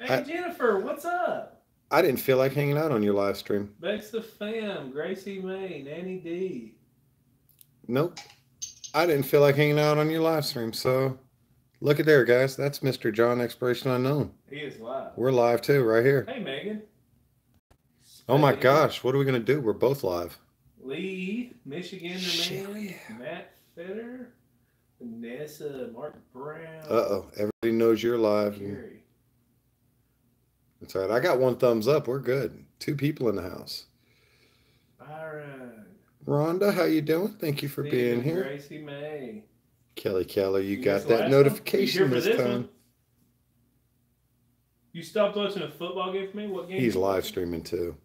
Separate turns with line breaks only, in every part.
Hey Jennifer, what's up?
I didn't feel like hanging out on your live stream.
Bex the fam, Gracie May, Nanny D.
Nope. I didn't feel like hanging out on your live stream. So look at there, guys. That's Mr. John Exploration Unknown.
He is live.
We're live too, right here.
Hey Megan,
Oh my
Spade,
gosh, what are we gonna do? We're both live.
Lee, Michigander
Hell
Man,
yeah.
Matt Fetter, Vanessa, Mark
Uh
Brown,
oh. Everybody knows you're live.
Gary,
That's all right. I got one thumbs up. We're good. Two people in the house.
Byron,
Rhonda, how you doing? Thank you for being
Stephen,
here.
Gracie May.
Kelly Keller, you
You missed
got
the
that
last one? You here
notification
for
this
this one?
time.
You stopped watching a football game for me? What game
He's
you
live
watching?
streaming too.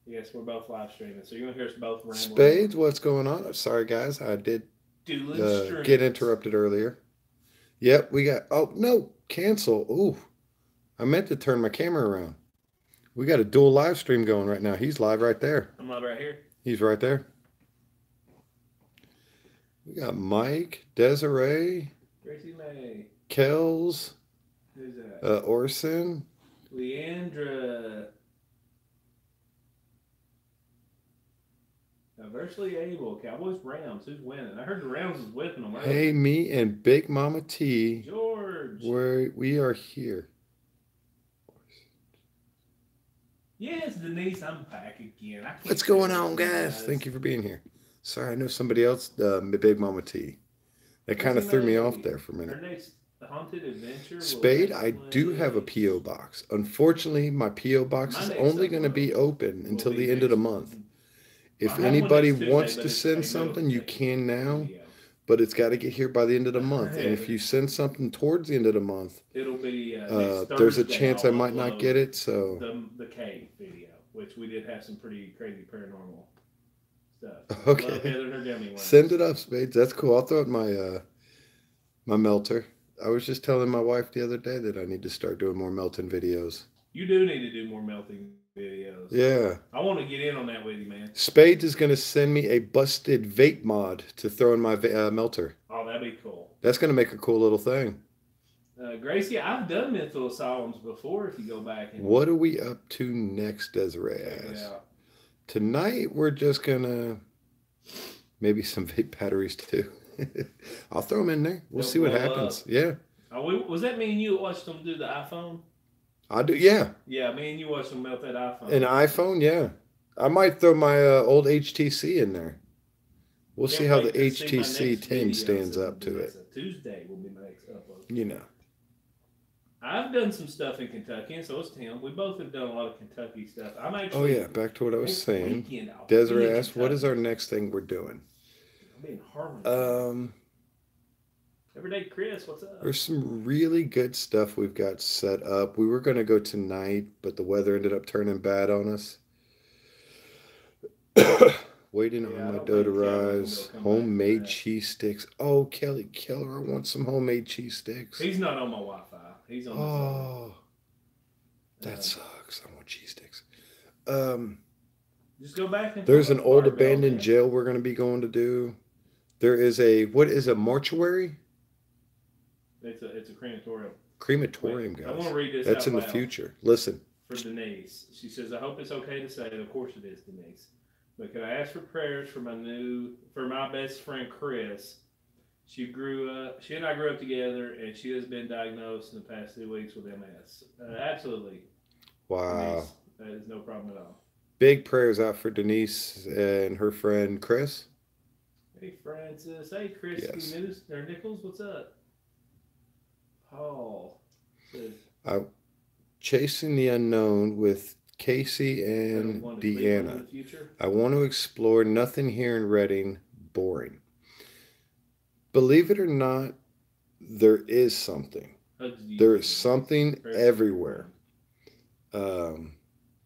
Yes, we're both live streaming, so you're gonna hear us both rambling on.
Spades, what's going on? Sorry, guys. I did
Dueling
get
streams.
interrupted earlier. Yep, we got. Oh no, cancel. Ooh, I meant to turn my camera around. We got a dual live stream going right now. He's live right there.
I'm not right here.
He's right there. We got Mike, Desiree,
Gracie May.
Kells,
Who's that?
Orson.
Leandra. Virtually able. Cowboys Rams. Who's winning? I heard the Rams was whipping them
Hey,
earlier.
me and Big Mama T.
George.
Where we are here.
Yes, Denise, I'm back again. I can't
What's
say
going
this
on,
to you
guys?
guys.
Thank you for being here. Sorry, I know somebody else. Big Mama T. That kind
Gracie
of threw me off
May.
there for a
Her
minute.
next haunted adventure will
Spade,
take
I do have a P.O.
place.
box. Unfortunately, my P.O. box
My
is
next
only going to be
upload
open
will
until
be
the end of the
next.
month.
Well, I
If
have one
anybody
next Tuesday,
wants
but
to
it's
send
a
something, you can now,
video.
but it's got to get here by the end of the month. And
Yeah,
if you send something towards the end of the month,
it'll be next
there's a
Thursday.
chance
I'll
I might not
upload
get it. So,
the cave video, which we did have some pretty crazy paranormal stuff. I love
okay,
Heather and her gummy
send
worms.
it up, Spades. That's cool. I'll throw it in my melter. I was just telling my wife the other day that I need to start doing more melting videos.
You do need to do more melting videos. I
Yeah.
want to get in on that with you, man.
Spades is going to send me a busted vape mod to throw in my melter.
Oh, that'd be cool.
That's going to make a cool little thing.
Gracie, I've done mental asylums before. If you go back and
What are we up to next, Desiree
check it
asks?
out.
Tonight, we're just going to maybe some vape batteries too. I'll throw them in there. We'll
They'll
see what
blow
happens.
up.
Yeah.
Was that me and you that watched them do the iPhone?
I do. Yeah.
Yeah, me and you watched them melt that
An
iPhone.
iPhone. Yeah. I might throw my old HTC in there. We'll see
Can't
how the
wait to see my
HTC
next
10
video.
stands
So
up to
that's
it.
a Tuesday will be my next upload.
You know.
I've done some stuff in Kentucky, and so has Tim. We both have done a lot of Kentucky stuff. I'm
Oh,
actually
yeah. Back to what I was
next
saying.
weekend I'll be
Desiree
in
asked, what is our
Kentucky.
next thing we're doing?
I'll be in Harlan County.
Um,
Everyday Chris, what's up?
there's some really good stuff we've got set up. We were going to go tonight, but the weather ended up turning bad on us. Waiting
Yeah,
on
I
my
don't
dough to
think Kelly's gonna be able
rise.
to come back from
Homemade
that.
cheese sticks. Oh, Kelly Keller, I want some homemade cheese sticks.
He's not on my Wi-Fi. He's on his other.
Oh, that
Um,
sucks. I want cheese sticks. Um,
just go back and
there's
talk
an
about the
old
barbell,
abandoned
man.
jail we're going to be going to do. There is a, what is a mortuary?
It's a crematorium. Wait,
Crematorium,
I want
guys.
to read this
That's
out
in the
loud
future. Listen.
for Denise. She says, "I hope it's okay to say, of course it is, Denise. But could I ask for prayers for my best friend Chris? She and I grew up together, and she has been diagnosed in the past 2 weeks with MS. Absolutely,
Wow.
Denise. That is no problem at all.
Big prayers out for Denise and her friend Chris.
Hey Francis. Hey Christy
Yes.
News or Nichols. What's up? Paul says,
I chasing the unknown with Casey
"Better
and
one to Cleveland in the
Deanna.
future."
I want to explore nothing here in Reading boring. Believe it or not, there is something.
Hugs to you
There is
too, Denise.
something
Prayers for your
everywhere.
friend.
Um,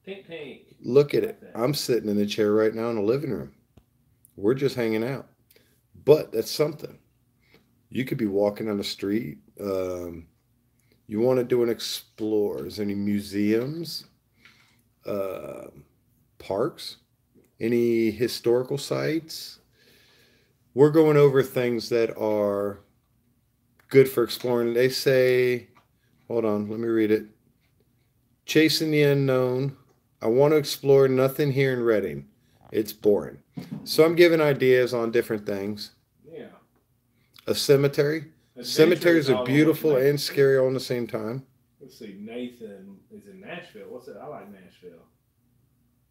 Tink tink.
look at
Like
it.
that.
I'm sitting in the chair right now in the living room. We're just hanging out. But that's something. You could be walking on the street. You want to do an explore. Is there any museums, uh, parks, any historical sites? We're going over things that are good for exploring. They say, hold on, let me read it. Chasing the unknown. I want to explore nothing here in Reading. It's boring. So I'm giving ideas on different things.
Yeah.
A cemetery.
Adventure is
Cemeteries are
all
beautiful
over.
and scary all at the same time.
Let's see. Nathan is in Nashville. What's it? I like Nashville.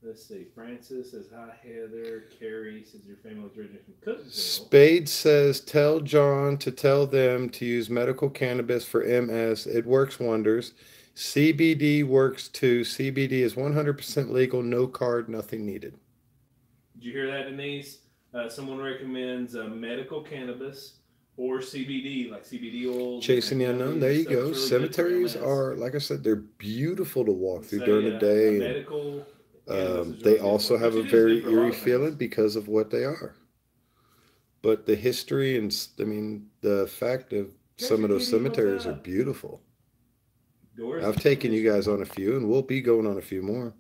Let's see. Francis says hi. Heather. Carrie says your family was originally from Cookville.
Spade says tell John to tell them to use medical cannabis for MS. It works wonders. CBD works too. CBD is 100% legal. No card. Nothing needed.
Did you hear that, Denise? Someone recommends medical cannabis or CBD, like CBD oil.
Chasing the unknown. There you go. Really cemeteries are, like I said, they're beautiful to walk through during the day.
Medical.
They also have a very eerie feeling because of what they are. But the history and, I mean, the fact of some of those cemeteries are beautiful. I've taken you guys on a few, and we'll be going on a few more.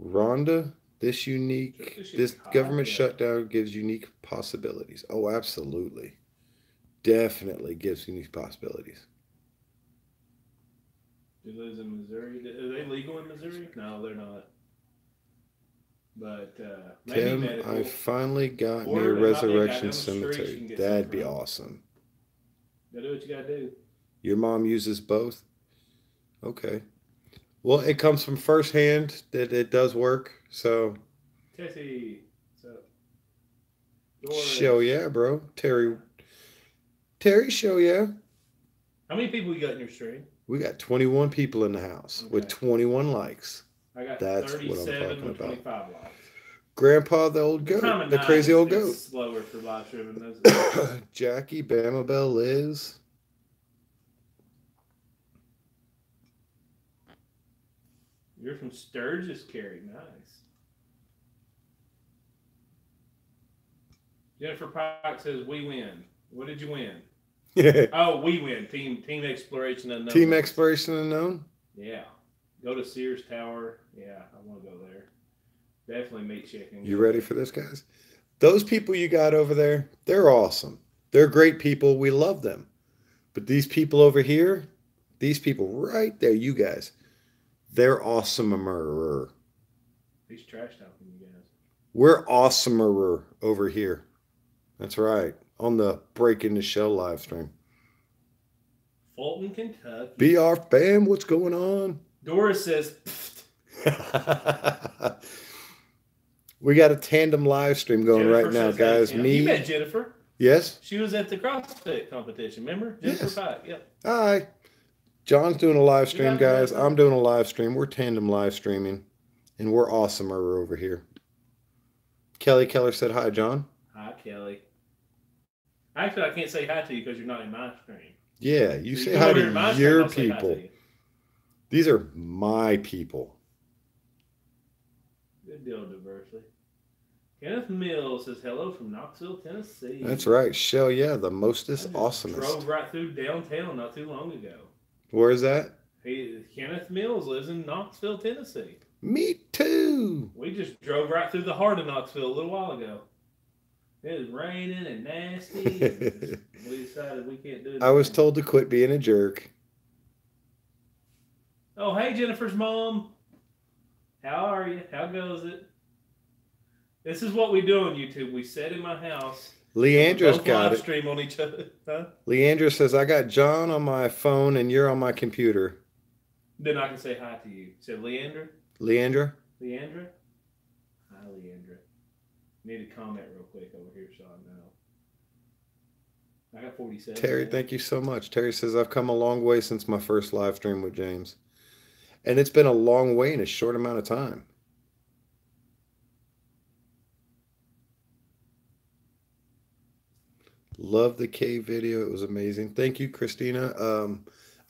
Rhonda, this government shutdown gives unique possibilities. Oh, absolutely. Definitely gives unique possibilities.
He lives in Missouri. Are they legal in Missouri? No, they're not. But maybe
Tim,
medical.
I finally got near Resurrection Cemetery. That'd be awesome.
Gotta do what you gotta do.
Your mom uses both? Okay. Well, it comes from firsthand that it does work, so.
Tessie,
show yeah, bro. Terry, show yeah.
How many people you got in your stream?
We got 21 people in the house with 21 likes.
I got
That's
37
what I'm talking
with
about.
25 likes.
Grandpa, the old goat, the crazy old goat.
Slower for live streaming.
Jackie, Bama Bell, Liz.
You're from Sturgis, Carrie. Nice. Jennifer Pike says, we win. What did you win? Oh, we win. Team Exploration Unknown.
Team Exploration Unknown?
Yeah. Go to Sears Tower. Yeah, I want to go there. Definitely meat chicken.
You ready for this, guys? Those people you got over there, they're awesome. They're great people. We love them. But these people over here, these people right there, you guys, they're awesomer.
He's trash talking you guys.
We're awesomer over here. That's right. On the Breaking the Shell live stream.
Fulton, Kentucky.
BR fam, what's going on?
Doris says,
we got a tandem live stream going
Jennifer
right now, guys. Me.
You met Jennifer.
Yes.
She was at the CrossFit competition, remember? Jennifer Pike, yep.
Hi. John's doing a live stream, guys. I'm doing a live stream. We're tandem live streaming. And we're awesomer over here. Kelly Keller said hi, John.
Hi, Kelly. Actually, I can't say hi to you because you're not in my stream.
Yeah, you say hi to your people. These are my people.
Good deal, diversity. Kenneth Mills says hello from Knoxville, Tennessee.
That's right. Shell, yeah, the mostest awesomest.
Drove right through downtown not too long ago.
Where is that?
Kenneth Mills lives in Knoxville, Tennessee.
Me too.
We just drove right through the heart of Knoxville a little while ago. It was raining and nasty. And we decided we can't do it.
I was told to quit being a jerk.
Oh, hey, Jennifer's mom. How are you? How goes it? This is what we do on YouTube. We sit in my house.
Leandra's got
it. Stream on each other. Huh?
Leandra says, I got John on my phone and you're on my computer.
Then I can say hi to you. Said Leandra?
Leandra?
Leandra? Hi, Leandra. Need to comment real quick over here so I know. I got 47.
Terry, thank you so much. Terry says, I've come a long way since my first live stream with James. And it's been a long way in a short amount of time. Love the cave video. It was amazing. Thank you, Christina.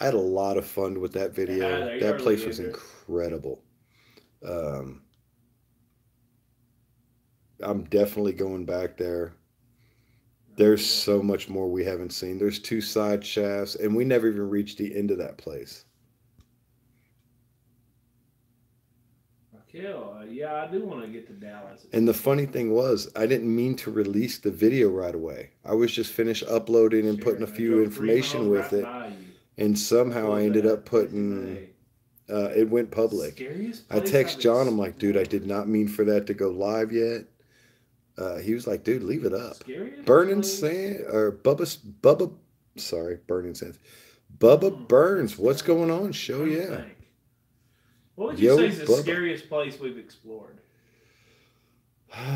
I had a lot of fun with that video. That place was incredible. I'm definitely going back there. There's so much more we haven't seen. There's 2 side shafts, and we never even reached the end of that place.
Yeah, I do want to get to Dallas.
And the funny thing was, I didn't mean to release the video right away. I was just finished uploading and putting a few information with it. and somehow
What
I
was
ended
that?
up putting it went public.
Scariest
I
place
text
I've
John. I'm like, dude, I
explored.
did not mean for that to go live yet. He was like, dude, leave it up.
Scariest
Burning
place.
Sand or Bubba. Sorry, Burning Sands. Bubba Burns.
What's
What's
that?
going on? Show
I'm trying to
yeah.
think. What would you
Yo,
say is the
Bubba.
scariest place we've explored?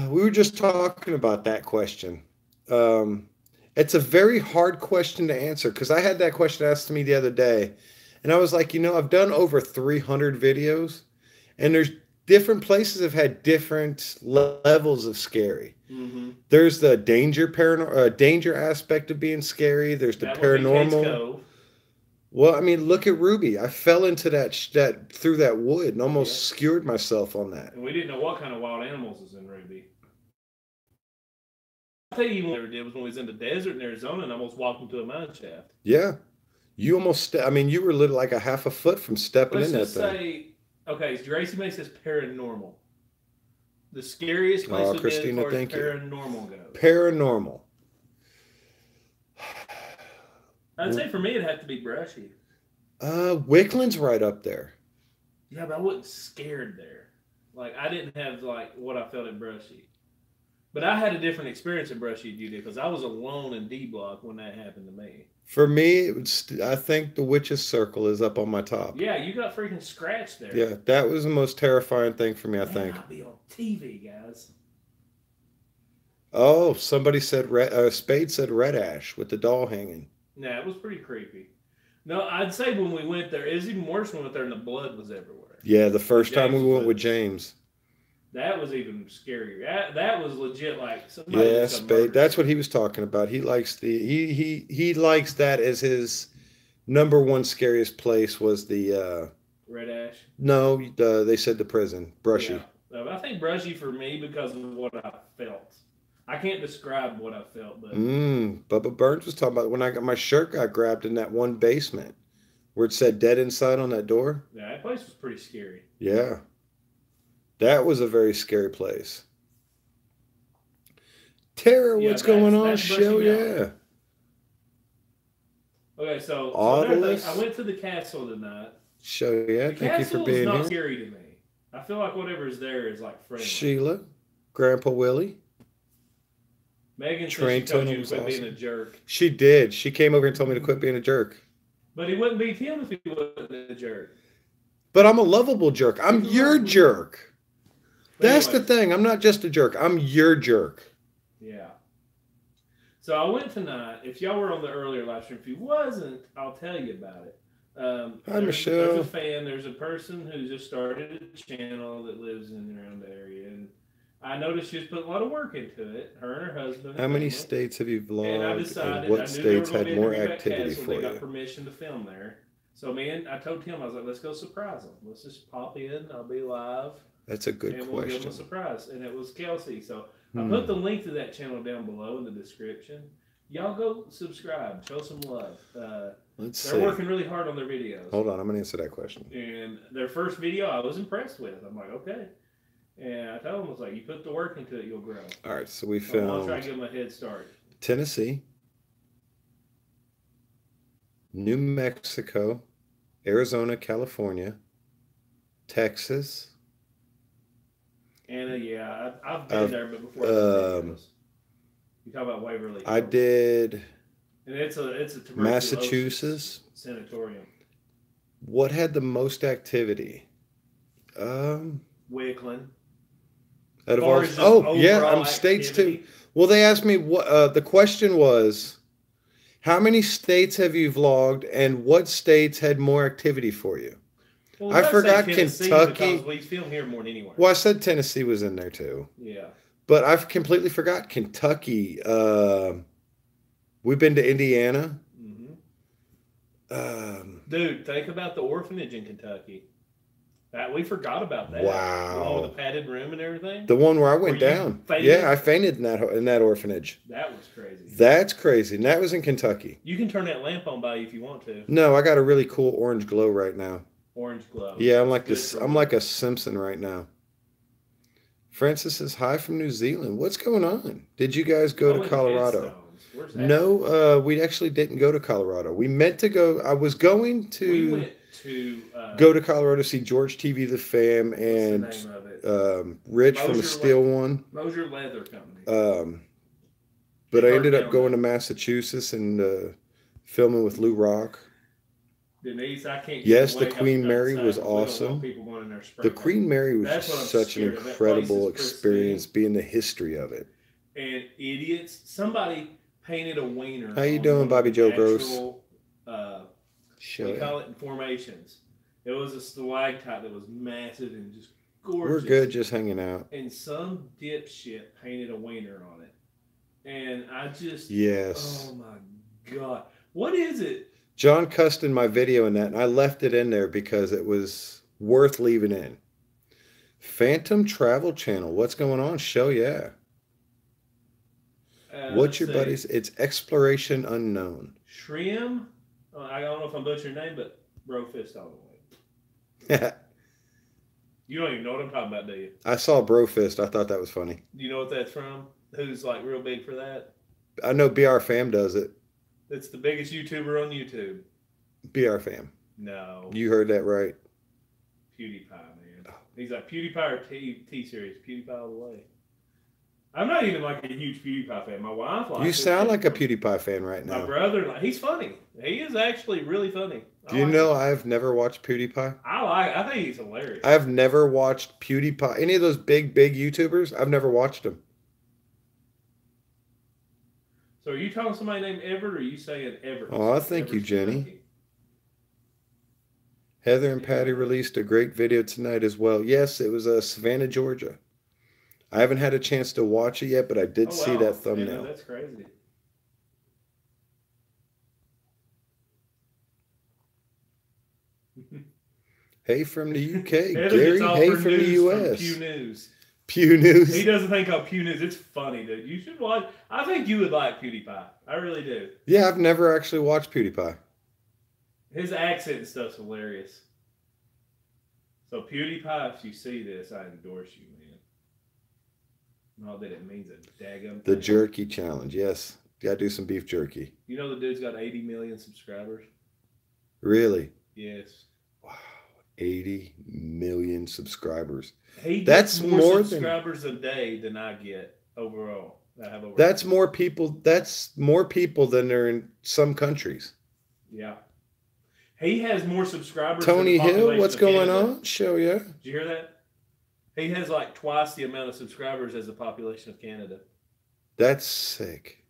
We were just talking about that question. Um, it's a very hard question to answer because I had that question asked to me the other day, and I was like, I've done over 300 videos, and there's different places have had different levels of scary.
Mm-hmm.
There's the danger aspect of being scary. There's the
That would be Kate's
paranormal.
Cove.
Well, I mean, look at Ruby. I fell into that through that wood and
Yeah.
almost skewered myself on that.
And we didn't know what kind of wild animals was in Ruby. I'll tell you what we never did was when we was in the desert in Arizona and almost walked into a mine shaft.
Yeah, you almost. I mean, you were literally like a half a foot from stepping
Let's
in that
just
thing.
say, okay, Gracie May says paranormal. The scariest place we've been as
Christina,
far as
thank you.
paranormal goes.
Paranormal.
I'd say for me it'd have to be Brushy.
Wickland's right up there.
Yeah, but I wasn't scared there. Like, I didn't have, like, what I felt in Brushy. But I had a different experience in Brushy than you did because I was alone in D Block when that happened to me.
For me, I think the Witch's Circle is up on my top.
Yeah, you got freaking scratched there.
Yeah, that was the most terrifying thing for me, I think.
I'll be on TV, guys.
Oh, somebody said Spade said Red Ash with the doll hanging.
Yeah, it was pretty creepy. No, I'd say when we went there, it was even worse when we went there and the blood was everywhere.
Yeah, the first time
James
we went
was-
with James.
That was even scarier. That was legit like somebody
Yeah,
did some
Spade.
murder
That's
shit.
what he was talking about. He likes he likes that as his number one scariest place was the
Red Ash.
no, they said the prison. Brushy.
Yeah. I think Brushy for me because of what I felt. I can't describe what I felt, but
Bubba Burns was talking about when I got my shirt got grabbed in that one basement where it said dead inside on that door.
yeah, that place was pretty scary.
Yeah. That was a very scary place. Tara,
Yeah,
what's going on?
that's
Show,
Brushy Mountain.
yeah.
Okay, so
Autolus?
I went to the castle tonight.
Show, yeah.
The
Thank you
castle
for
is
being
not
here.
scary to me. I feel like whatever's there is like friendly.
Sheila, Grandpa Willie.
Megan
Train
said she told
tunnel
you to
was
quit being
awesome.
a jerk.
She did. She came over and told me to quit being a jerk.
But he wouldn't beat him if he wasn't a jerk.
But I'm a lovable jerk. I'm
He's a
your
lovable
jerk.
But
That's the
anyways,
thing. I'm not just a jerk. I'm your jerk.
Yeah. So I went tonight. If y'all were on the earlier live stream, if you wasn't, I'll tell you about it.
Hi, Michelle.
There's a fan. There's a person who just started a channel that lives in and around the area, and I noticed she was putting a lot of work into it. Her and her husband.
How many
family.
states have you
And I
vlogged?
decided
And what
I knew
states
they were
had
gonna
more
be at
activity
Castle.
for
They got
you?
permission to film there. So I told him, I was like, let's go surprise them. Let's just pop in. I'll be live.
That's a good
And we'll give them a
question.
surprise. And it was Kelsey. So I put the link to that channel down below in the description. Y'all go subscribe. Show some love.
Let's
They're
see.
working really hard on their videos.
Hold on. I'm going to answer that question.
And their first video I was impressed with. I'm like, okay. And I told them, I was like, you put the work into it, you'll grow.
All right. So we
So I'll try to
filmed
give them a head start.
Tennessee, New Mexico, Arizona, California, Texas.
And yeah, I've been there, but before. You talk about Waverly.
I
Hills.
did
And it's a tuberculosis
Massachusetts.
sanatorium.
What had the most activity?
Wickland.
Out of
Or
all,
is just
oh yeah,
overall
states
activity.
too. Well, they asked me what the question was. How many states have you vlogged, and what states had more activity for you?
Well,
I
let's say
forgot
Tennessee
Kentucky.
because we film here more than anywhere.
Well, I said Tennessee was in there too,
Yeah.
but I've completely forgot Kentucky. We've been to Indiana.
Dude, think about the orphanage in Kentucky. That we forgot about that.
Wow.
The one with the padded room and everything.
The one where I went
Were you
down.
fainted?
Yeah, I fainted in that orphanage.
That was crazy.
That's crazy. And that was in Kentucky.
You can turn that lamp on by you if you want to.
No, I got a really cool orange glow right now.
Orange glow.
Yeah, I'm like
Good
this.
for
I'm
me.
like a Simpson right now. Francis says hi from New Zealand. What's going on? Did you guys go
I
to
went
Colorado?
Headstones. Where's that?
No, we actually didn't go to Colorado. We meant to go. I was going
We
to
went to
go to Colorado to see George TV the Fam
what's the
and
name of it?
Rich from the
Mosier
Steel One.
Mosier Leather Company.
Um, but
Big
I
Hard
ended up
Town
going to
though.
Massachusetts and filming with Lou Rock.
Denise, I can't get
Yes, the
away. I was
Queen
about to
Mary
say,
was
but we don't want
awesome.
people going in there
The
spraying paint.
Queen Mary was
That's what
just
I'm
such an
scared of. That place
incredible
is
experience,
pristine.
being the history of it.
And idiots, somebody painted a wiener
How you
on
doing,
one of
Bobby
the
Joe Gross?
actual,
Show
we
it.
call it in formations. It was a stalactite that was massive and just gorgeous.
We're good, just hanging out.
And some dipshit painted a wiener on it. And I just,
Yes.
oh my God. What is it?
John cussed in my video in that, and I left it in there because it was worth leaving in. Phantom Travel Channel. What's going on? Show, yeah. What's your buddies? It's Exploration Unknown.
Shrim? I don't know if I'm butchering your name, but bro fist all the way. You don't even know what I'm talking about, do you?
I saw Bro Fist. I thought that was funny.
Do you know what that's from? Who's like real big for that?
I know BR Fam does it.
It's the biggest YouTuber on YouTube.
BR Fam.
No.
You heard that right.
PewDiePie, man. He's like PewDiePie or T-Series. PewDiePie all the way. I'm not even like a huge PewDiePie fan. My wife likes
You
it.
sound like a PewDiePie fan right
My
now.
brother, he's funny. He is actually really funny.
Do you know I've never watched PewDiePie?
I think he's hilarious.
I've never watched PewDiePie. Any of those big YouTubers, I've never watched them.
So are you telling somebody named Everett, or are you saying Everett?
Oh, thank you, Jenny. Heather and Patty released a great video tonight as well. Yes, it was Savannah, Georgia. I haven't had a chance to watch it yet, but I did see that thumbnail.
Man, that's crazy.
Hey from the UK.
Heather
Gary,
gets
hey
offered
from the
news
US.
Pew News.
Pew News.
He does a thing called Pew News. It's funny, dude. You should watch. I think you would like PewDiePie. I really do.
Yeah, I've never actually watched PewDiePie.
His accent and stuff's hilarious. So PewDiePie, if you see this, I endorse you, man. Not that it means a daggum.
The jerky challenge, yes. Gotta do some beef jerky.
You know the dude's got 80 million subscribers?
Really?
Yes.
Wow. 80 million subscribers.
He
That's
gets more subscribers a day than I get overall.
That's more people. That's more people than there in some countries.
Yeah. He has more subscribers.
Tony
than the
Hill, what's going
Canada.
on? Show ya.
Did you hear that? He has like twice the amount of subscribers as the population of Canada.
That's sick.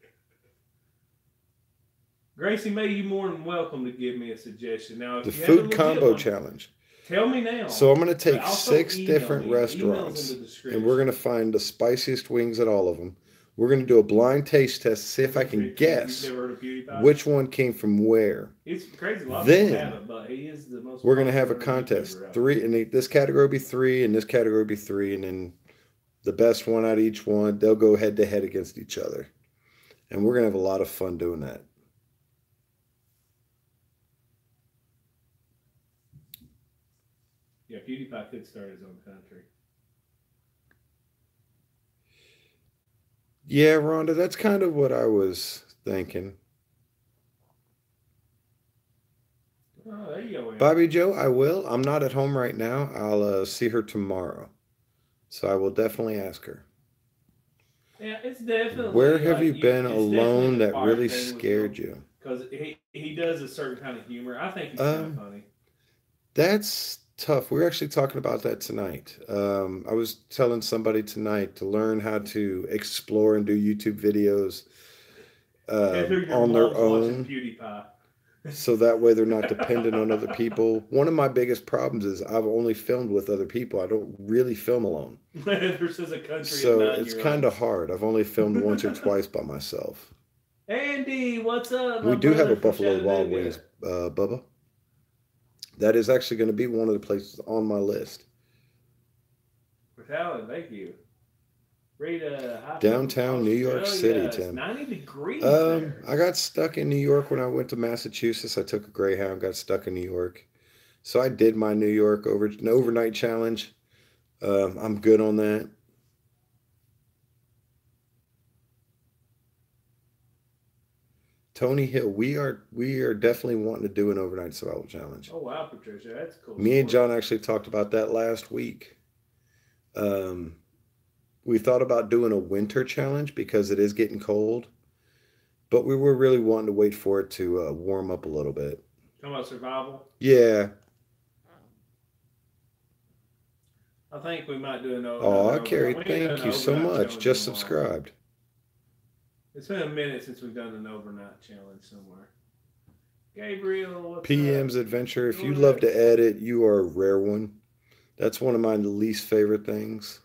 Gracie, may you more than welcome to give me a suggestion. Now, if
The
you have a
food
legit
combo
one,
challenge.
tell me now.
So I'm going to take
But also
6
email
different
me. The email's
restaurants,
in the description.
and we're going to find the spiciest wings at all of them. We're going to do a blind taste test to see if I can guess
You've never heard of PewDiePie?
which one came from where.
It's crazy. A lot of
Then,
people haven't, but he is the most.
We're going to have a
popular
contest.
YouTuber out
3, and this category will be 3, and this category will be 3, and then the best one out of each one, they'll go head to head against each other. And we're going to have a lot of fun doing that.
Yeah, PewDiePie could start his own country.
Yeah, Rhonda, that's kind of what I was thinking.
Oh, there you go. Aaron.
Bobby Joe, I will. I'm not at home right now. I'll see her tomorrow. So I will definitely ask her.
Yeah, it's definitely.
Where have
like,
you been alone that really
thing with
scared
him,
you?
Because he does a certain kind of humor. I think he's kind of funny.
That's tough. We were actually talking about that tonight. I was telling somebody tonight to learn how to explore and do YouTube videos on their own.
PewDiePie.
So that way they're not dependent on other people. One of my biggest problems is I've only filmed with other people. I don't really film alone.
This is a country.
So it's kind of hard. I've only filmed once or twice by myself.
Andy, what's up?
We do have a Buffalo Wild Wings, Bubba. That is actually going to be one of the places on my list.
Alan, thank you.
Downtown New York City, Tim.
90 degrees there.
I got stuck in New York when I went to Massachusetts. I took a Greyhound, got stuck in New York. So I did my New York an overnight challenge. I'm good on that. Tony Hill, we are definitely wanting to do an overnight survival challenge.
Oh wow, Patricia, that's a cool
Me and
sport.
John actually talked about that last week. Um, we thought about doing a winter challenge because it is getting cold, but we were really wanting to wait for it to warm up a little bit.
Talking about survival.
Yeah.
I think we might do
Aw,
another
Carrie,
overnight. We ain't done
thank
an
you so
overnight
much.
challenge in a
Just
while.
subscribed.
It's been a minute since we've done an overnight challenge somewhere. Gabriel, what's up?
PM's Adventure. If you love
Doris.
to edit, you are a rare one. That's one of my least favorite things.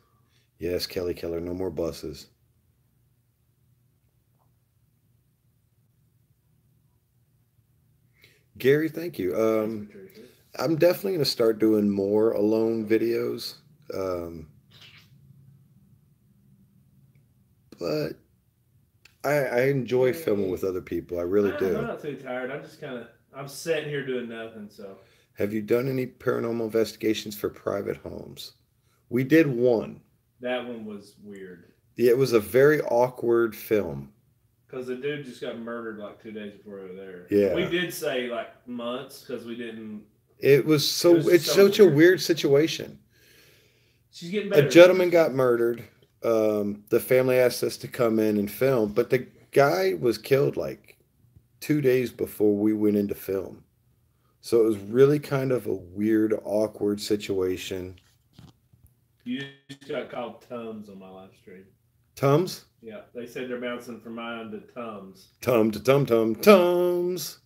Yes, Kelly Keller, no more buses. Gary, thank you.
Thanks, Patricia.
I'm definitely going to start doing more alone videos. Um, but I enjoy filming with
Hey.
other people. I really
I'm
do.
not too tired. I'm sitting here doing nothing. So
Have you done any paranormal investigations for private homes? We did one.
that one was weird.
Yeah, it was a very awkward film.
Because the dude just got murdered like 2 days before we were there. We
Yeah.
did say like months because we didn't.
It was
It
so
was
it's
so
such a
weird.
weird situation.
She's getting
A
better.
gentleman got murdered. The family asked us to come in and film, but the guy was killed like 2 days before we went into film. So it was really kind of a weird, awkward situation.
You just got called Tums on my live stream.
Tums?
Yeah, they said they're bouncing from mine to Tums.
Tum to tum tum tums.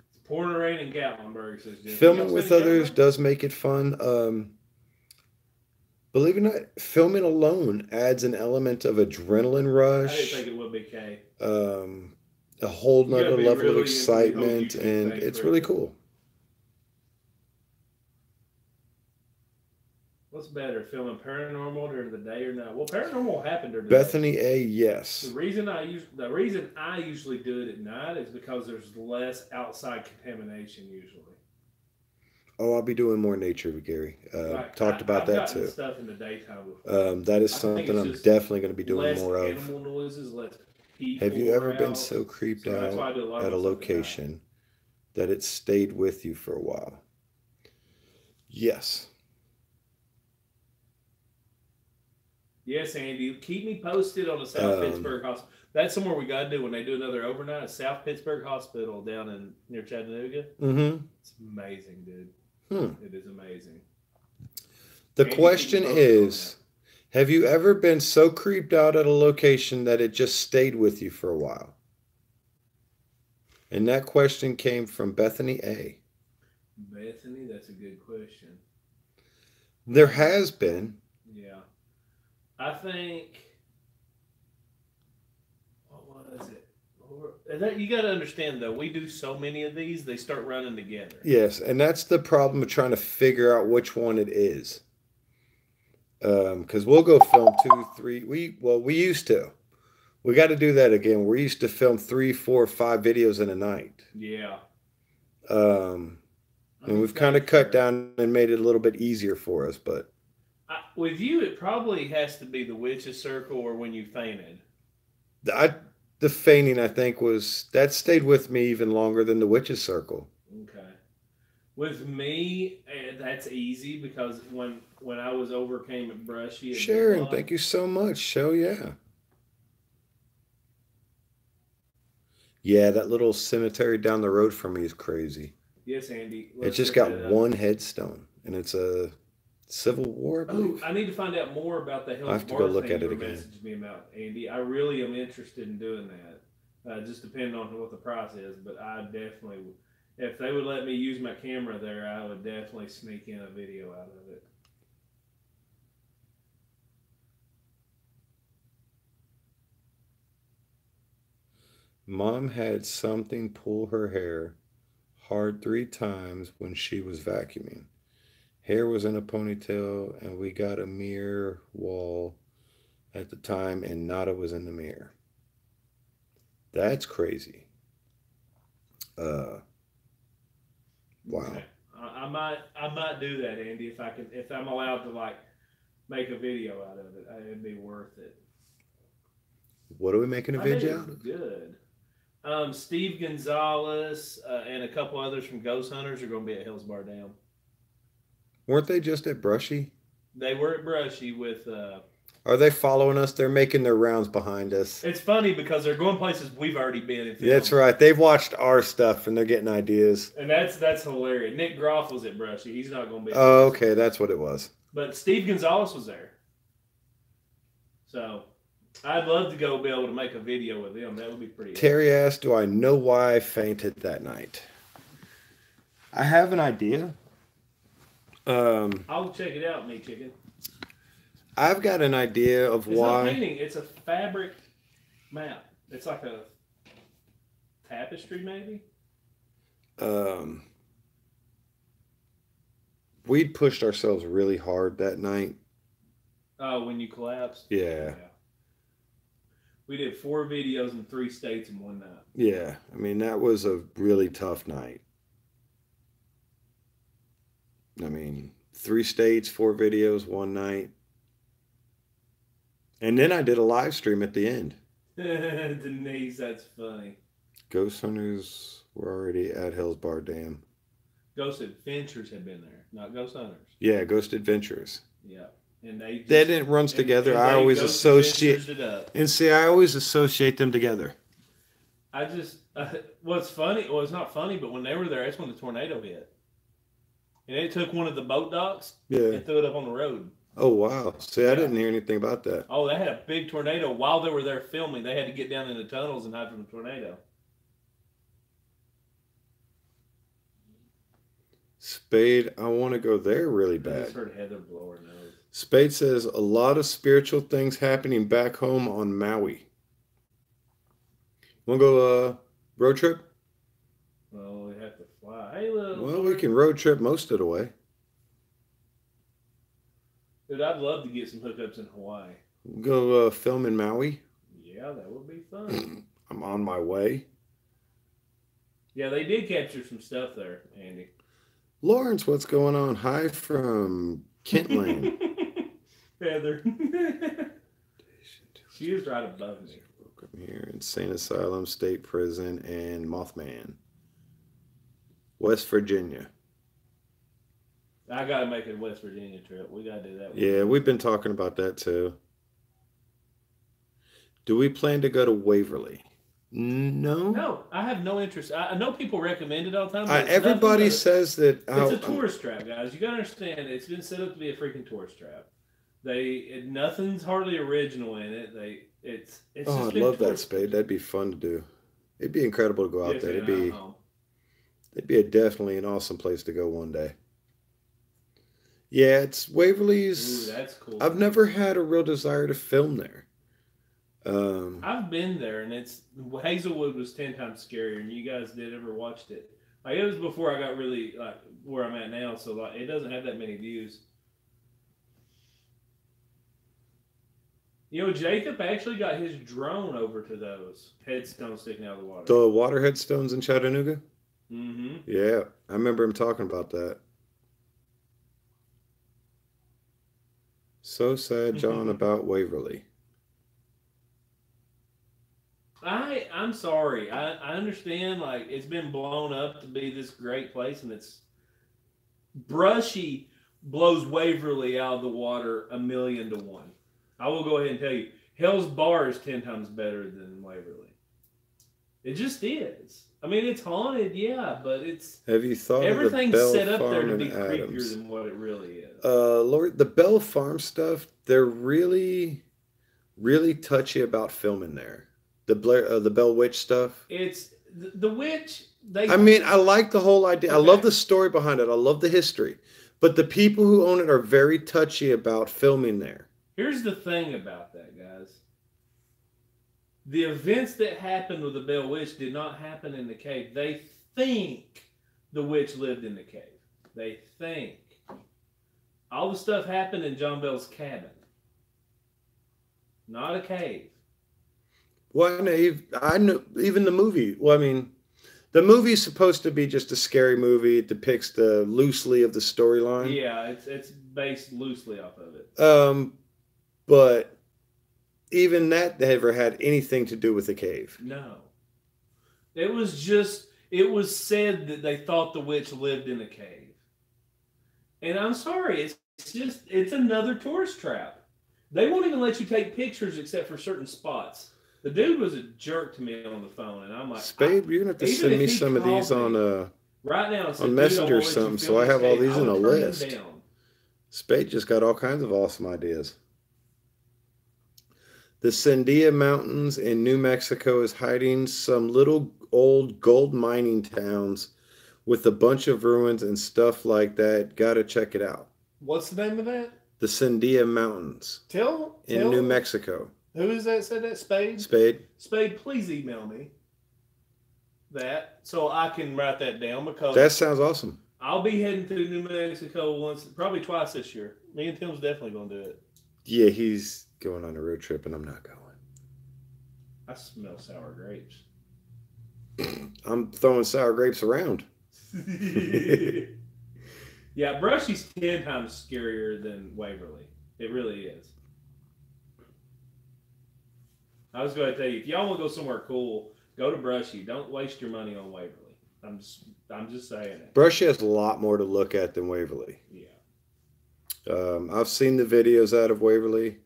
It's pouring rain in Gatlinburg, says Jeff.
Filming
Y'all
with
staying in
others
Gatlinburg?
does make it fun. Believe it or not, filming alone adds an element of adrenaline
I didn't
rush,
think it would be K.
a whole
You gotta
nother
be
level of
really into the whole
excitement,
YouTube
and
thing
it's
for
really
it.
cool.
What's better, filming paranormal during the day or night? Well, paranormal happened during the day.
Bethany A,
The
yes.
reason I usually do it at night is because there's less outside contamination usually.
Oh, I'll be doing more nature with Gary.
Like
Talked about
I've
that
gotten
too.
stuff in the daytime before.
That is
I think
something
it's
I'm
just
definitely going to be doing
less
more of.
animal noises, less
Have you
people
ever been
around.
so creeped
So that's why
out
I do a lot
at
of
a
my stuff at night.
location that it stayed with you for a while? Yes.
Yes, Andy. Keep me posted on the South Pittsburgh Hospital. That's somewhere we got to do when they do another overnight. South Pittsburgh Hospital down in near Chattanooga.
Mm-hmm.
It's amazing, dude. It is amazing.
The
Andy,
question
keep me posted on
is, have you ever been so creeped out at a location that it just stayed with you for a while? And that question came from Bethany A.
Bethany, that's a good question.
There has been.
Yeah. I think, what was it? You got to understand though, we do so many of these, they start running together.
Yes, and that's the problem of trying to figure out which one it is. Because we'll go film 2, 3. We used to. We got to do that again. We used to film 3, 4, 5 videos in a night.
Yeah.
And we've kind of cut down and made it a little bit easier for us, but
with you, it probably has to be the witch's circle or when you fainted.
the fainting, I think, that stayed with me even longer than the witch's circle.
Okay. With me, that's easy because when I was overcame at Brushy.
Sharon, thank you so much. Yeah. Yeah, that little cemetery down the road from me is crazy.
Yes, Andy.
It just got one headstone, and it's a Civil War, I believe.
I need to find out more about the Hell's
I have to
Bar
go look
thing
at it
you
again.
messaged me about, Andy. I really am interested in doing that. Just depending on what the price is, but I definitely, if they would let me use my camera there, I would definitely sneak in a video out of it.
Mom had something pull her hair hard 3 times when she was vacuuming. Hair was in a ponytail, and we got a mirror wall at the time, and Nada was in the mirror. That's crazy. Wow.
Okay. I might do that, Andy, if I'm allowed to like make a video out of it. It'd be worth it.
What are we making a video out of?
Good. Steve Gonzalez and a couple others from Ghost Hunters are going to be at Hell's Bar Dam.
Weren't they just at Brushy?
They were at Brushy with.
Are they following us? They're making their rounds behind us.
It's funny because they're going places we've already been in.
Yeah, that's right. They've watched our stuff and they're getting ideas.
And that's hilarious. Nick Groff was at Brushy. He's not going to be.
Oh, okay, that's what it was.
But Steve Gonzalez was there. So I'd love to go be able to make a video with him. That would be pretty.
Terry asked, "Do I know why I fainted that night?" I have an idea.
I'll check it out, meat chicken.
I've got an idea of why.
It's not painting. It's a fabric map. It's like a tapestry, maybe.
We'd pushed ourselves really hard that night.
Oh, when you collapsed?
Yeah.
We did 4 videos in 3 states in one night.
Yeah. I mean, that was a really tough night. I mean, 3 states, 4 videos, one night. And then I did a live stream at the end.
Denise, that's funny.
Ghost Hunters were already at Hell's Bar Dam.
Ghost Adventures had been there, not Ghost Hunters.
Yeah, Ghost Adventures.
Yeah. And they
didn't run together. I always associate and see. I always associate them together.
I just what's funny? Well, it's not funny, but when they were there, that's when the tornado hit, and it took one of the boat docks and threw it up on the road.
Oh wow! See, I didn't hear anything about that.
Oh, they had a big tornado while they were there filming. They had to get down in the tunnels and hide from the tornado.
Spade, I want to go there really bad.
I just heard Heather blow her nose.
Spade says a lot of spiritual things happening back home on Maui. Want to go road trip?
Well, we have to fly. Hey, little.
Well, we can road trip most of the way.
Dude, I'd love to get some hookups in Hawaii.
Go film in Maui?
Yeah, that would be fun.
I'm on my way. Yeah,
they did capture some stuff there, Andy.
Lawrence, what's going on? Hi from Kentland.
Heather. She is right above me.
Welcome here. Insane Asylum, State Prison, and Mothman. West Virginia.
I got to make a West Virginia trip. We got to do that.
Yeah, we've been talking about that too. Do we plan to go to Waverly? No.
No, I have no interest. I know people recommend it all the time.
Everybody says that.
It's a tourist trap, guys. You got to understand. It's been set up to be a freaking tourist trap. Nothing's hardly original in it. It's
oh, I'd love that, Spade. That'd be fun to do. It'd be incredible to go out there. It'd be definitely an awesome place to go one day. Yeah, it's Waverly's.
Ooh, that's cool.
I've never had a real desire to film there.
I've been there, and Hazelwood was 10 times scarier. And you guys did ever watched it? Like, it was before I got really like where I'm at now, so like it doesn't have that many views. You know, Jacob actually got his drone over to those headstones sticking out of the water.
The water headstones in Chattanooga?
Mm-hmm.
Yeah, I remember him talking about that. So sad, John, about Waverly.
I'm sorry. I understand, like, it's been blown up to be this great place, and it's Brushy blows Waverly out of the water 1,000,000 to 1. I will go ahead and tell you, Hell's Bar is 10 times better than Waverly. It just is. I mean, it's haunted, yeah, but it's.
Have you thought
everything's
of the Bell
set up
Farm
there to be
Adams?
creepier than what it really is?
Lord, the Bell Farm stuff, they're really, really touchy about filming there. The Bell Witch stuff.
It's the witch.
I mean, I like the whole idea. Okay. I love the story behind it. I love the history, but the people who own it are very touchy about filming there.
Here's the thing about that, guys. The events that happened with the Bell Witch did not happen in the cave. They think the witch lived in the cave. They think. All the stuff happened in John Bell's cabin. Not a cave.
Well, I know even the movie. Well, I mean, the movie's supposed to be just a scary movie. It depicts loosely of the storyline.
Yeah, it's based loosely off of it.
But even that never had anything to do with the cave.
No. It was just. It was said that they thought the witch lived in a cave, and I'm sorry, it's another tourist trap. They won't even let you take pictures except for certain spots. The dude was a jerk to me on the phone, and I'm like,
Spade, you're gonna have to
even
send
if
me
he
some of these
called me right now and
on
said, "Dude, I
Messenger or
won't let you
something, so
film
I
this
have all
cave,"
these
I
in a
would turn him
list.
down.
Spade just got all kinds of awesome ideas. The Sandia Mountains in New Mexico is hiding some little old gold mining towns with a bunch of ruins and stuff like that. Gotta check it out.
What's the name of that?
The Sandia Mountains in New
Tell
Mexico.
who is that said that? Spade?
Spade.
Spade, please email me that so I can write that down because
That sounds awesome.
I'll be heading to New Mexico once, probably twice this year. Me and Tim's definitely going to do it.
Yeah, he's going on a road trip and I'm not going.
I smell sour grapes.
I'm throwing sour grapes around.
Yeah, Brushy's 10 times scarier than Waverly. It really is. I was going to tell you, if y'all want to go somewhere cool, go to Brushy. Don't waste your money on Waverly. I'm just saying it.
Brushy has a lot more to look at than Waverly.
Yeah.
I've seen the videos out of Waverly.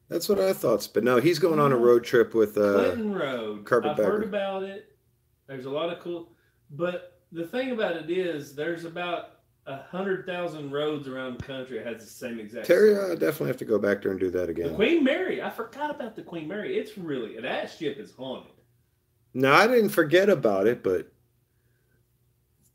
That's what I thought. But no, he's going on a road trip with
Clinton Road.
Carpetbagger.
I've heard about it. There's a lot of cool, but the thing about it is, there's about 100,000 roads around the country that has the same exact.
Terry,
story.
I definitely have to go back there and do that again.
The Queen Mary. I forgot about the Queen Mary. It's really, that ship is haunted.
No, I didn't forget about it, but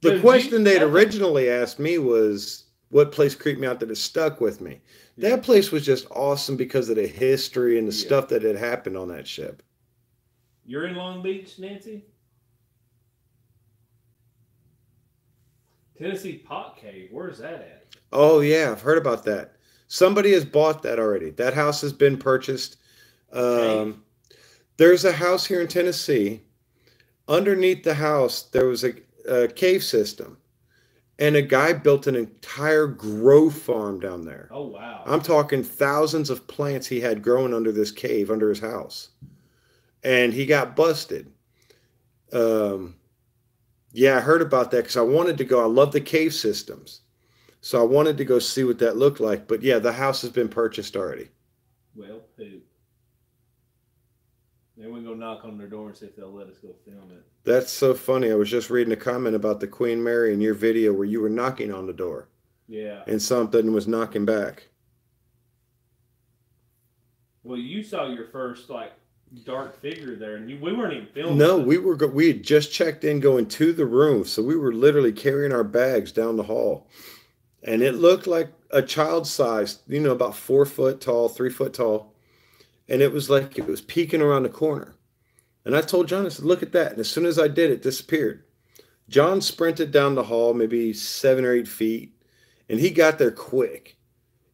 the question they'd originally asked me was, what place creeped me out that has stuck with me? Yeah. That place was just awesome because of the history and the stuff that had happened on that ship.
You're in Long Beach, Nancy? Tennessee Pot Cave. Where's that at?
Oh, yeah. I've heard about that. Somebody has bought that already. That house has been purchased. There's a house here in Tennessee. Underneath the house, there was a cave system. And a guy built an entire grow farm down there.
Oh, wow.
I'm talking thousands of plants he had growing under this cave, under his house. And he got busted. Yeah, I heard about that because I wanted to go. I love the cave systems. So I wanted to go see what that looked like. But yeah, the house has been purchased already.
Well, who? Then we can go knock on their door and see if they'll let us go film it.
That's so funny. I was just reading a comment about the Queen Mary in your video where you were knocking on the door.
Yeah.
And something was knocking back.
Well, you saw your first, dark figure there, and we weren't even filming.
No, we had just checked in going to the room, so we were literally carrying our bags down the hall. And it looked like a child size, about 4 foot tall, 3 foot tall. And it was like it was peeking around the corner. And I told John, I said, look at that. And as soon as I did, it disappeared. John sprinted down the hall, maybe 7 or 8 feet, and he got there quick.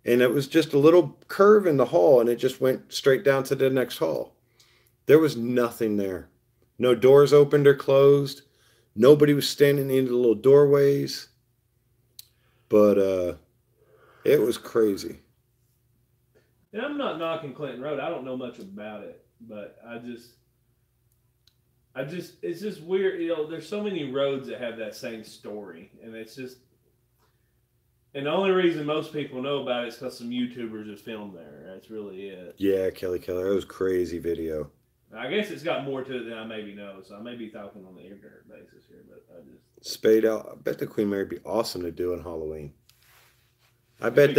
And it was just a little curve in the hall, and it just went straight down to the next hall. There was nothing there. No doors opened or closed. Nobody was standing in the little doorways. But it was crazy.
And I'm not knocking Clinton Road. I don't know much about it. But it's just weird. There's so many roads that have that same story. And it's just, and the only reason most people know about it is because some YouTubers have filmed there. That's really it.
Yeah, Kelly Keller. That was crazy video.
I guess it's got more to it than I maybe know, so I may be talking on the ignorant basis here, but I just
Spade out. I bet the Queen Mary would be awesome to do on Halloween. I get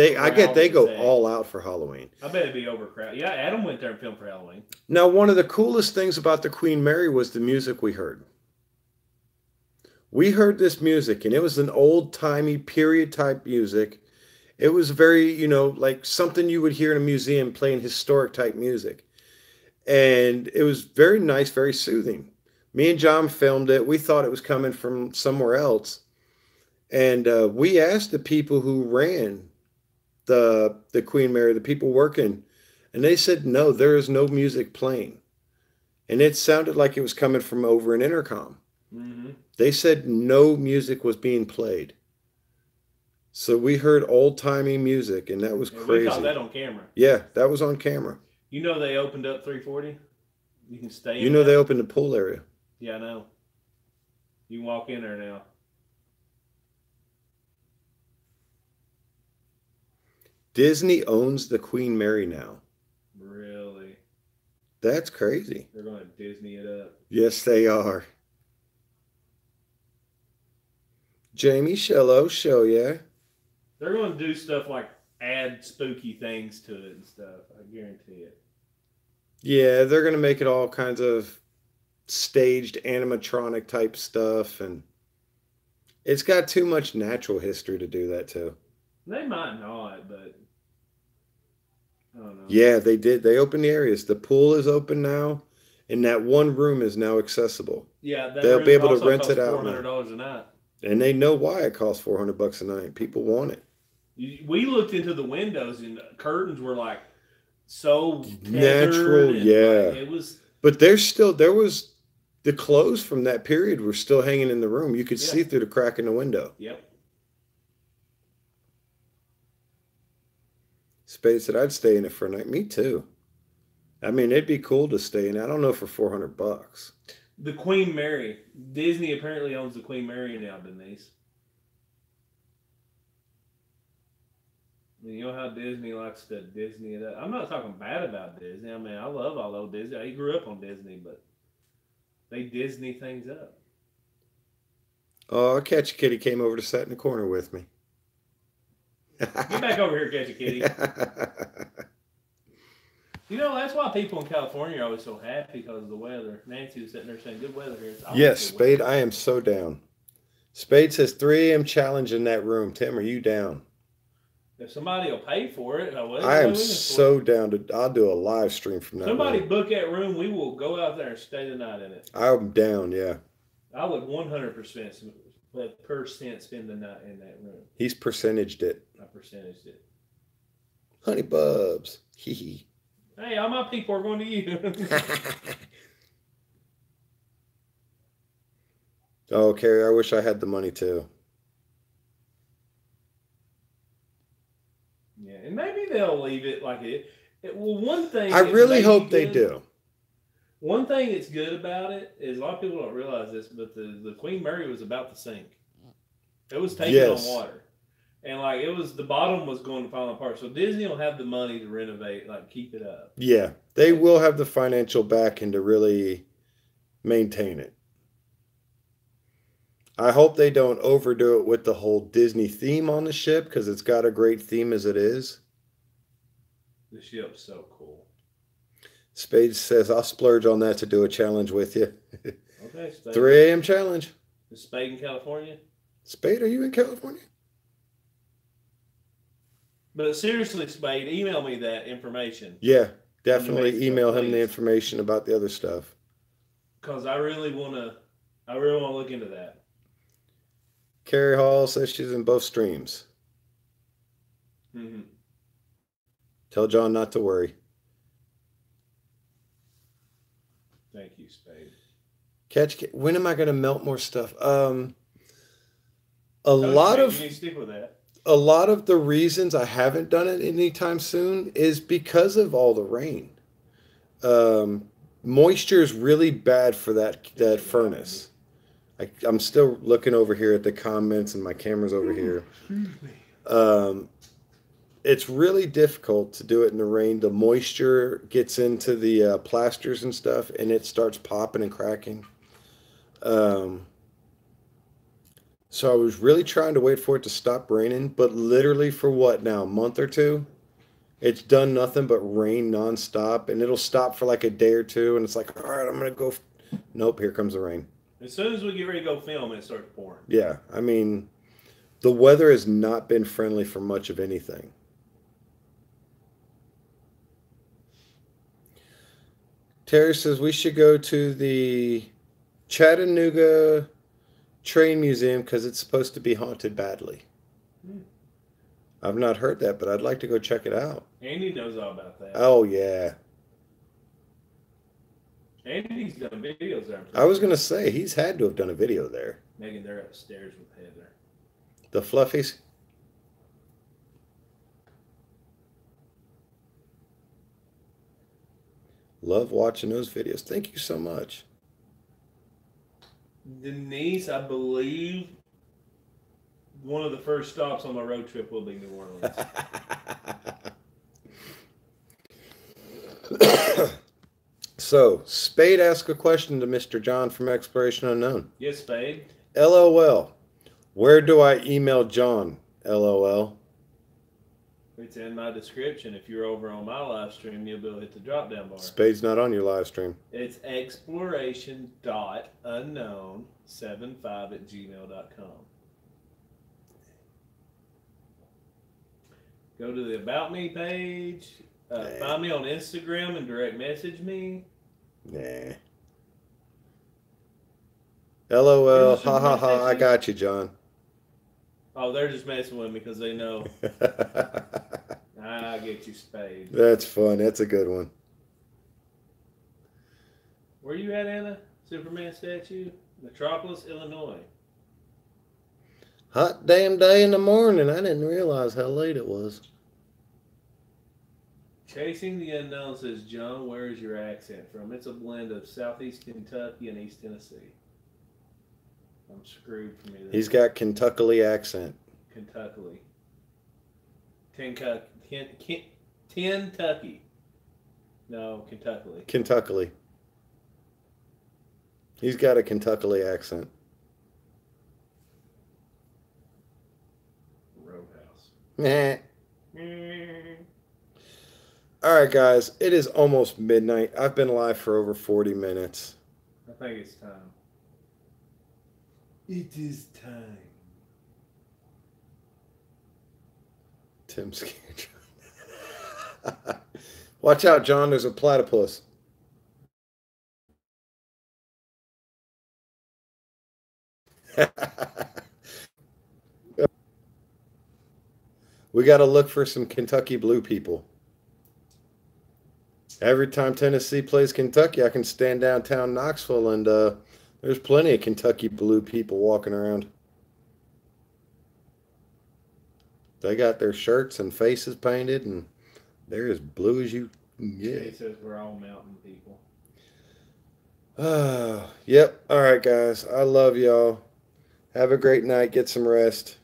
they go all out for Halloween.
I bet it'd be overcrowded. Yeah, Adam went there and filmed for Halloween.
Now, one of the coolest things about the Queen Mary was the music we heard. We heard this music, and it was an old-timey period type music. It was very, like something you would hear in a museum playing historic type music. And it was very nice, very soothing. Me and John filmed it. We thought it was coming from somewhere else. And we asked the people who ran the Queen Mary, the people working, and they said, no, there is no music playing. And it sounded like it was coming from over an intercom.
Mm-hmm.
They said no music was being played. So we heard old-timey music, and that was crazy.
We caught that on camera.
Yeah, that was on camera.
You know they opened up 340. You can stay
You
in
know they
now.
opened the pool area.
Yeah, I know. You can walk in there now.
Disney owns the Queen Mary now.
Really?
That's crazy.
They're going to Disney it up.
Yes, they are. Jamie Shello, show ya.
They're going to do stuff like add spooky things to it and stuff. I guarantee it.
Yeah, they're gonna make it all kinds of staged animatronic type stuff, and it's got too much natural history to do that too.
They might not, but I don't know.
Yeah, they did. They opened the areas. The pool is open now, and that one room is now accessible.
Yeah, that
They'll be
room
able to
also
rent
costs
it out
$400 a night.
And they know why it costs $400 a night. People want it.
We looked into the windows and the curtains were like so
Natural, yeah.
like, it was.
But there was the clothes from that period were still hanging in the room. You could see through the crack in the window.
Yep.
Spade said, I'd stay in it for a night. Me too. I mean, it'd be cool to stay in. I don't know for $400.
The Queen Mary. Disney apparently owns the Queen Mary now, Denise. You know how Disney likes to Disney it up. I'm not talking bad about Disney. I mean, I love all old Disney. I grew up on Disney, but they Disney things up.
Oh, Catch a Kitty came over to sit in the corner with me.
Get back over here, Catch a Kitty. You know, that's why people in California are always so happy because of the weather. Nancy was sitting there saying, good weather here.
Yes, Spade, I am so down. Spade says 3 a.m. challenge in that room. Tim, are you down?
If somebody will pay for it,
I am so down to. I'll do a live stream from that.
Somebody book that room. We will go out there and stay the night in it.
I'm down. Yeah.
I would 100% spend the night in that room.
He's percentaged it.
I percentaged it.
Honey Bubs. Hee hee.
Hey, all my people are going to you.
Oh, Carrie, I wish I had the money too.
Yeah, and maybe they'll leave it like it. Well, one thing
I really hope they do.
One thing that's good about it is a lot of people don't realize this, but the Queen Mary was about to sink. It was taking on water. And like it was, the bottom was going to fall apart. So Disney will have the money to renovate, like keep it up.
Yeah, they will have the financial backing to really maintain it. I hope they don't overdo it with the whole Disney theme on the ship because it's got a great theme as it is.
The ship's so cool.
Spade says, I'll splurge on that to do a challenge with you.
Okay, Spade.
3 a.m. challenge.
Is Spade in California?
Spade, are you in California?
But seriously, Spade, email me that information.
Yeah, definitely email him the information about the other stuff.
Because I really want to look into that.
Carrie Hall says she's in both streams.
Mm-hmm.
Tell John not to worry.
Thank you, Spade.
When am I going to melt more stuff? You need to stick with that. A lot of the reasons I haven't done it anytime soon is because of all the rain. Moisture is really bad for that furnace. I'm still looking over here at the comments and my camera's over here. It's really difficult to do it in the rain. The moisture gets into the plasters and stuff and it starts popping and cracking. So I was really trying to wait for it to stop raining, but literally for what now, a month or two? It's done nothing but rain nonstop, and it'll stop for like a day or two, and it's like, all right, I'm going to go. Nope, here comes the rain.
As soon as we get ready to go film, it starts pouring.
Yeah, I mean, the weather has not been friendly for much of anything. Terry says we should go to the Chattanooga Train Museum because it's supposed to be haunted badly. I've not heard that, but I'd like to go check it out.
Andy knows all about that.
Oh, yeah.
Andy's done videos there.
I was going to say, he's had to have done a video there.
Megan, they're upstairs with Heather.
The Fluffies? Love watching those videos. Thank you so much.
Denise, I believe one of the first stops on my road trip will be New Orleans.
So, Spade asked a question to Mr. John from Exploration Unknown.
Yes, Spade.
LOL. Where do I email John? LOL.
It's in my description. If you're over on my live stream, you'll be able to hit the drop down bar.
Spade's not on your live stream.
It's exploration.unknown75@gmail.com. Go to the About Me page. Find me on Instagram and direct message me.
Nah. LOL. Ha ha ha. I got you, John.
Oh, they're just messing with me because they know I get you, Spade.
That's fun. That's a good one.
Where you at, Anna? Superman statue? Metropolis, Illinois.
Hot damn day in the morning. I didn't realize how late it was.
Chasing the Unknown says, John, where is your accent from? It's a blend of Southeast Kentucky and East Tennessee. I'm screwed from either.
He's got Kentucky accent.
Kentucky. Kentucky. No, Kentucky.
Kentucky. He's got a Kentucky accent.
Roadhouse.
Meh. All right, guys. It is almost midnight. I've been live for over 40 minutes.
I think it's time. It is time.
Tim scared John. Watch out, John. There's a platypus. We got to look for some Kentucky Blue people. Every time Tennessee plays Kentucky, I can stand downtown Knoxville and there's plenty of Kentucky Blue people walking around. They got their shirts and faces painted, and they're as blue as you can get.
He says we're all mountain people.
Yep. All right, guys. I love y'all. Have a great night. Get some rest.